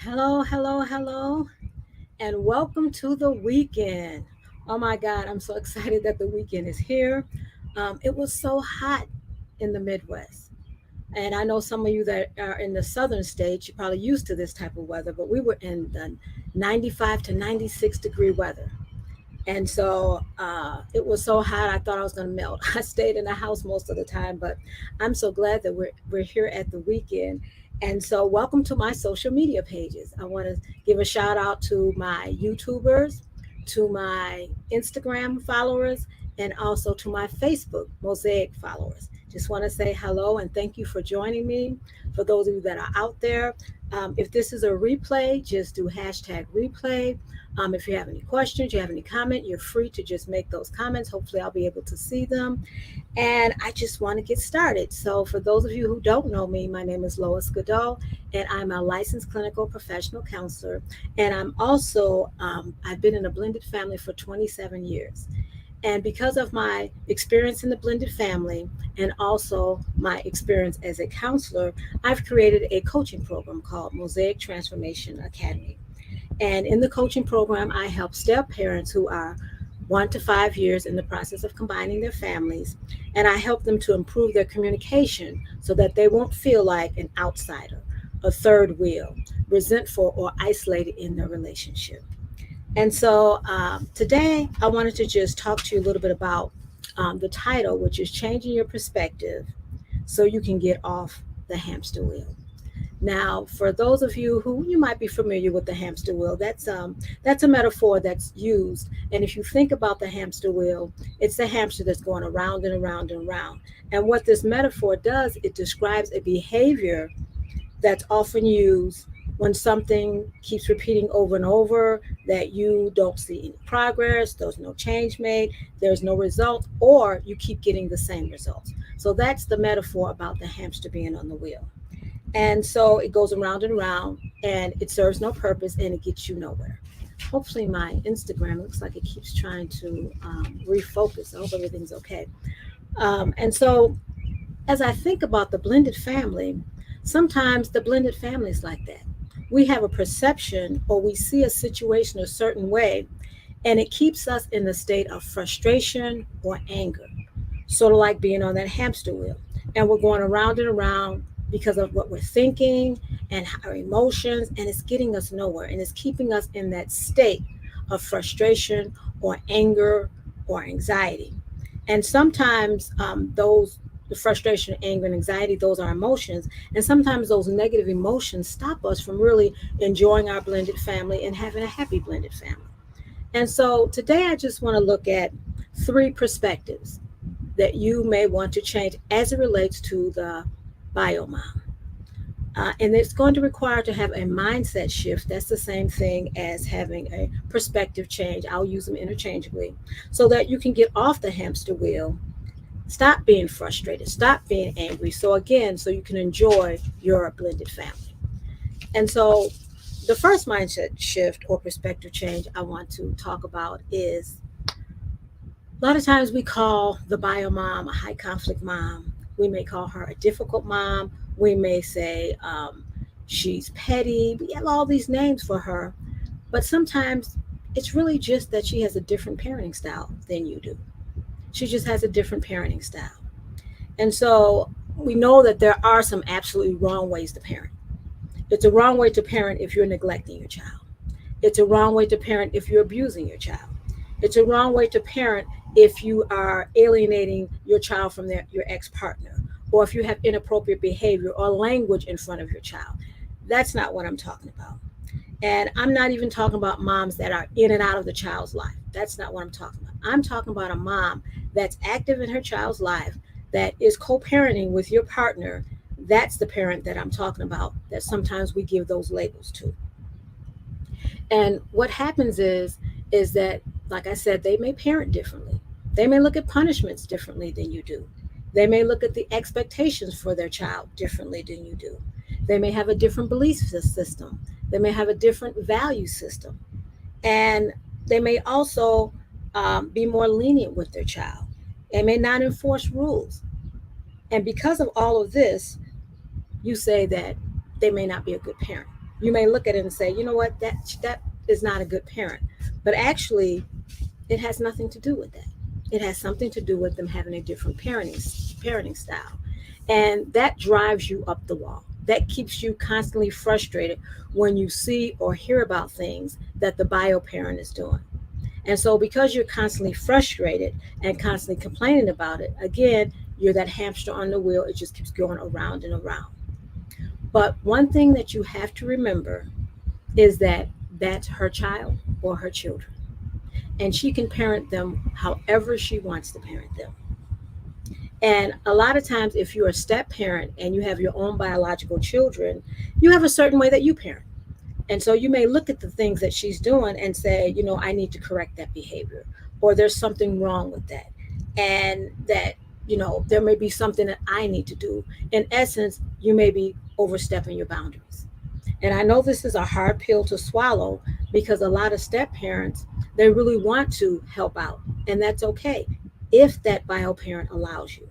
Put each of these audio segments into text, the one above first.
Hello, hello, hello, and welcome to the weekend. Oh my God, I'm so excited that the weekend is here. It was so hot in the Midwest. And I know some of you that are in the southern states, you're probably used to this type of weather, but we were in the 95 to 96-degree weather. And so it was so hot, I thought I was going to melt. I stayed in the house most of the time, but I'm so glad that we're here at the weekend. And so, welcome to my social media pages. I want to give a shout out to my YouTubers, to my Instagram followers, and also to my Facebook Mosaic followers. Just want to say hello and thank you for joining me. For those of you that are out there, if this is a replay, just do hashtag replay. If you have any questions, you have any comment, you're free to just make those comments. Hopefully, I'll be able to see them. And I just want to get started. So, for those of you who don't know me, my name is Lois Godot, and I'm a licensed clinical professional counselor. And I've been in a blended family for 27 years. And because of my experience in the blended family and also my experience as a counselor, I've created a coaching program called Mosaic Transformation Academy. And in the coaching program, I help step parents who are 1 to 5 years in the process of combining their families. And I help them to improve their communication so that they won't feel like an outsider, a third wheel, resentful, or isolated in their relationship. And so today, I wanted to just talk to you a little bit about the title, which is Changing Your Perspective So You Can Get Off the Hamster Wheel. Now, for those of you who you might be familiar with the hamster wheel, that's a metaphor that's used. And if you think about the hamster wheel, it's the hamster that's going around and around and around. And what this metaphor does, it describes a behavior that's often used when something keeps repeating over and over that you don't see any progress, there's no change made, there's no result, or you keep getting the same results. So that's the metaphor about the hamster being on the wheel. And so it goes around and around and it serves no purpose and it gets you nowhere. Hopefully, my Instagram looks like it keeps trying to refocus. I hope everything's okay. And so, as I think about the blended family, sometimes the blended family is like that. We have a perception or we see a situation a certain way, and it keeps us in a state of frustration or anger, sort of like being on that hamster wheel. And we're going around and around because of what we're thinking and our emotions, and it's getting us nowhere. And it's keeping us in that state of frustration or anger or anxiety. And sometimes the frustration, anger, and anxiety, those are emotions. And sometimes those negative emotions stop us from really enjoying our blended family and having a happy blended family. And so today I just want to look at three perspectives that you may want to change as it relates to the biomom. And it's going to require to have a mindset shift. That's the same thing as having a perspective change. I'll use them interchangeably so that you can get off the hamster wheel, stop being frustrated, stop being angry. So, again, so you can enjoy your blended family. And so, the first mindset shift or perspective change I want to talk about is a lot of times we call the bio mom a high conflict mom. We may call her a difficult mom. We may say she's petty. We have all these names for her. But sometimes it's really just that she has a different parenting style than you do. She just has a different parenting style. And so we know that there are some absolutely wrong ways to parent. It's a wrong way to parent if you're neglecting your child. It's a wrong way to parent if you're abusing your child. It's a wrong way to parent if you are alienating your child from your ex partner, or if you have inappropriate behavior or language in front of your child. That's not what I'm talking about. And I'm not even talking about moms that are in and out of the child's life. That's not what I'm talking about. I'm talking about a mom that's active in her child's life, that is co parenting with your partner. That's the parent that I'm talking about, that sometimes we give those labels to. And what happens is that, like I said, they may parent differently. They may look at punishments differently than you do. They may look at the expectations for their child differently than you do. They may have a different belief system. They may have a different value system. And they may also be more lenient with their child. They may not enforce rules. And because of all of this, you say that they may not be a good parent. You may look at it and say, you know what, that is not a good parent. But actually, it has nothing to do with that. It has something to do with them having a different parenting style. And that drives you up the wall. That keeps you constantly frustrated when you see or hear about things that the bio parent is doing. And so, because you're constantly frustrated and constantly complaining about it, again, you're that hamster on the wheel. It just keeps going around and around. But one thing that you have to remember is that that's her child or her children, and she can parent them however she wants to parent them. And a lot of times, if you're a step parent and you have your own biological children, you have a certain way that you parent. And so you may look at the things that she's doing and say, you know, I need to correct that behavior, or there's something wrong with that. And that, you know, there may be something that I need to do. In essence, you may be overstepping your boundaries. And I know this is a hard pill to swallow because a lot of step parents, they really want to help out. And that's okay if that bio parent allows you.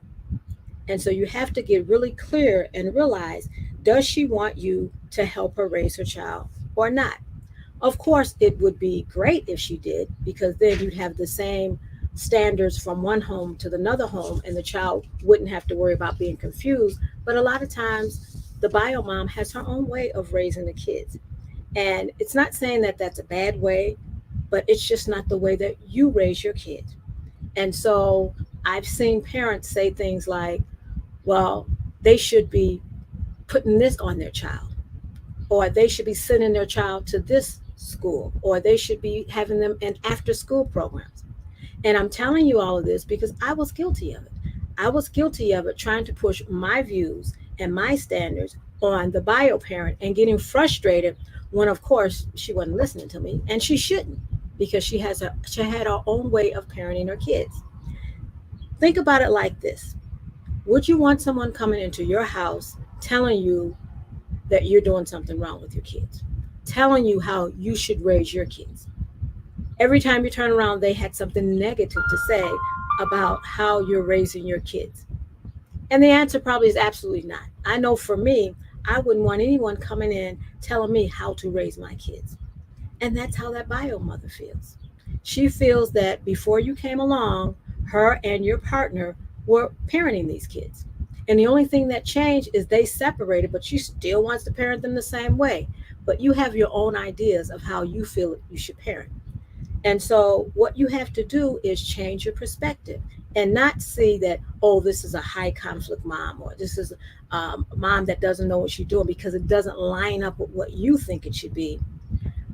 And so you have to get really clear and realize, does she want you to help her raise her child or not? Of course, it would be great if she did, because then you'd have the same standards from one home to another home, and the child wouldn't have to worry about being confused. But a lot of times, the bio mom has her own way of raising the kids. And it's not saying that that's a bad way, but it's just not the way that you raise your kids. And so I've seen parents say things like, well, they should be putting this on their child, or they should be sending their child to this school, or they should be having them in after school programs. And I'm telling you all of this because I was guilty of it. I was guilty of it, trying to push my views and my standards on the bio parent and getting frustrated when, of course, she wasn't listening to me, and she shouldn't, because she had her own way of parenting her kids. Think about it like this: would you want someone coming into your house telling you that you're doing something wrong with your kids, telling you how you should raise your kids? Every time you turn around, they had something negative to say about how you're raising your kids. And the answer probably is absolutely not. I know for me, I wouldn't want anyone coming in telling me how to raise my kids. And that's how that bio mother feels. She feels that before you came along, her and your partner were parenting these kids. And the only thing that changed is they separated, but she still wants to parent them the same way. But you have your own ideas of how you feel you should parent. And so, what you have to do is change your perspective and not see that, oh, this is a high conflict mom, or this is a mom that doesn't know what she's doing because it doesn't line up with what you think it should be.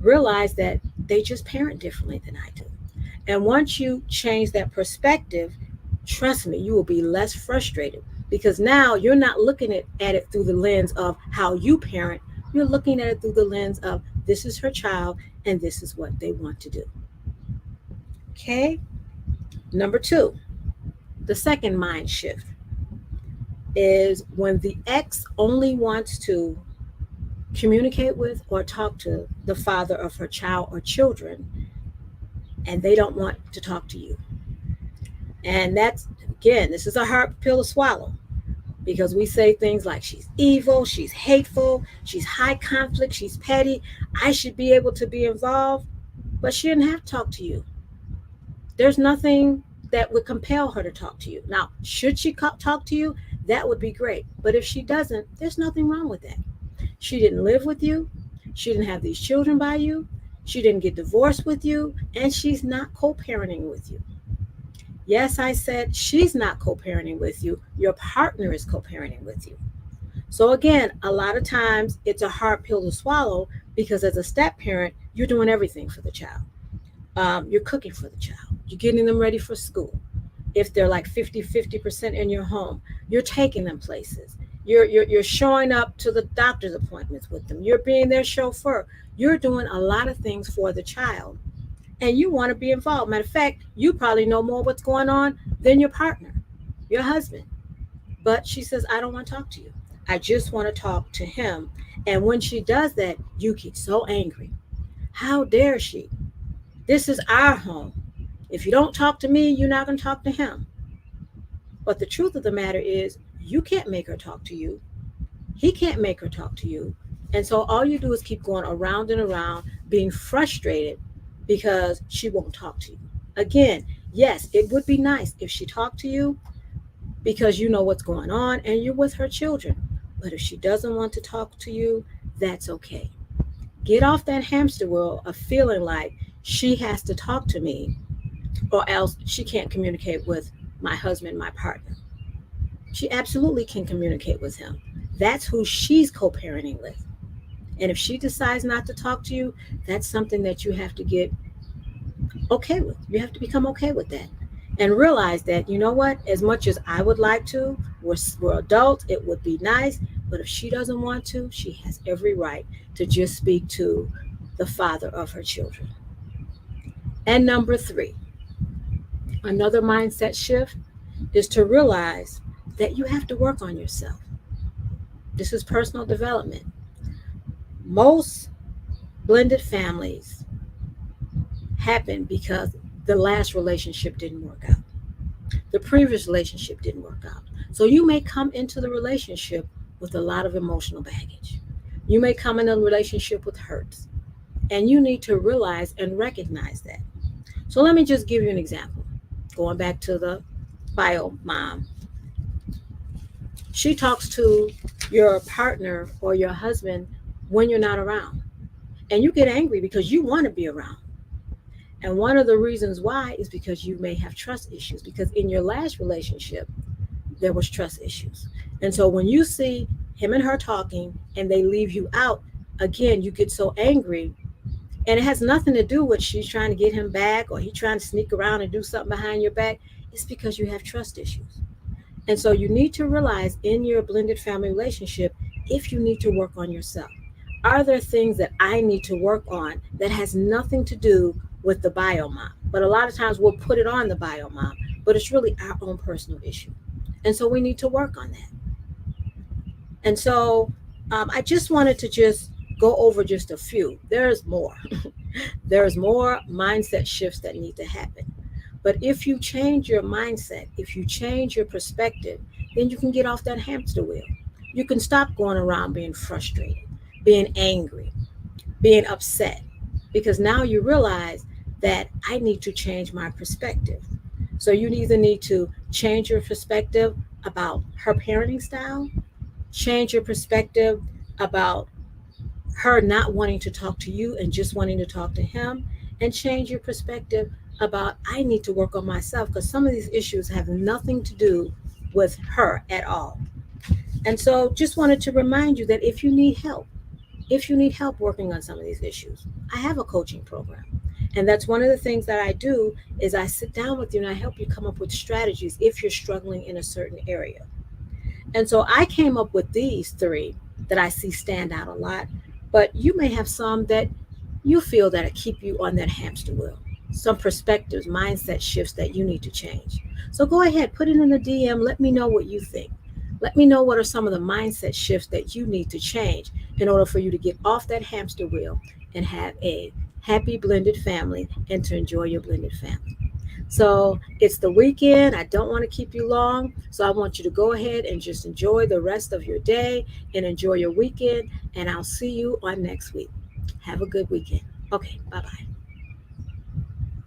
Realize that they just parent differently than I do. And once you change that perspective, trust me, you will be less frustrated, because now you're not looking at it through the lens of how you parent. You're looking at it through the lens of, this is her child and this is what they want to do. Okay. Number two, the second mind shift is when the ex only wants to communicate with or talk to the father of her child or children, and they don't want to talk to you. And that's, again, this is a hard pill to swallow, because we say things like, she's evil, she's hateful, she's high conflict, she's petty, I should be able to be involved, but she didn't have to talk to you. There's nothing that would compel her to talk to you. Now, should she talk to you? That would be great. But if she doesn't, there's nothing wrong with that. She didn't live with you. She didn't have these children by you. She didn't get divorced with you. And she's not co parenting with you. Yes, I said she's not co parenting with you. Your partner is co parenting with you. So, again, a lot of times it's a hard pill to swallow, because as a step parent, you're doing everything for the child. You're cooking for the child. You're getting them ready for school. If they're like 50% in your home, you're taking them places. You're showing up to the doctor's appointments with them. You're being their chauffeur. You're doing a lot of things for the child, and you want to be involved. Matter of fact, you probably know more what's going on than your partner, your husband. But she says, I don't want to talk to you. I just want to talk to him. And when she does that, you get so angry. How dare she? This is our home. If you don't talk to me, you're not going to talk to him. But the truth of the matter is, you can't make her talk to you. He can't make her talk to you. And so all you do is keep going around and around, being frustrated because she won't talk to you. Again, yes, it would be nice if she talked to you because you know what's going on and you're with her children. But if she doesn't want to talk to you, that's okay. Get off that hamster wheel of feeling like she has to talk to me or else she can't communicate with my husband, my partner. She absolutely can communicate with him. That's who she's co parenting with. And if she decides not to talk to you, that's something that you have to get okay with. You have to become okay with that. And realize that, you know what, as much as I would like to, we're adults, it would be nice. But if she doesn't want to, she has every right to just speak to the father of her children. And number three, another mindset shift is to realize that you have to work on yourself. This is personal development. Most blended families happen because the last relationship didn't work out. The previous relationship didn't work out. So you may come into the relationship with a lot of emotional baggage. You may come in a relationship with hurts. And you need to realize and recognize that. So let me just give you an example. Going back to the bio mom, she talks to your partner or your husband when you're not around. And you get angry because you want to be around. And one of the reasons why is because you may have trust issues. Because in your last relationship, there was trust issues. And so when you see him and her talking and they leave you out, again, you get so angry. And it has nothing to do with she's trying to get him back or he trying to sneak around and do something behind your back. It's because you have trust issues. And so you need to realize in your blended family relationship if you need to work on yourself. Are there things that I need to work on that has nothing to do with the bio mom? But a lot of times we'll put it on the bio mom, but it's really our own personal issue. And so we need to work on that. And so I just wanted to just go over just a few. There's more. There's more mindset shifts that need to happen. But if you change your mindset, if you change your perspective, then you can get off that hamster wheel. You can stop going around being frustrated, being angry, being upset, because now you realize that I need to change my perspective. So you either need to change your perspective about her parenting style, change your perspective about her not wanting to talk to you and just wanting to talk to him, and change your perspective about I need to work on myself because some of these issues have nothing to do with her at all. And so just wanted to remind you that if you need help working on some of these issues, I have a coaching program. And that's one of the things that I do is I sit down with you and I help you come up with strategies if you're struggling in a certain area. And so I came up with these three that I see stand out a lot, but you may have some that you feel that keep you on that hamster wheel. Some perspectives, mindset shifts that you need to change. So go ahead, put it in the DM. Let me know what you think. Let me know what are some of the mindset shifts that you need to change in order for you to get off that hamster wheel and have a happy blended family and to enjoy your blended family. So it's the weekend. I don't want to keep you long. So I want you to go ahead and just enjoy the rest of your day and enjoy your weekend. And I'll see you on next week. Have a good weekend. Okay, bye bye.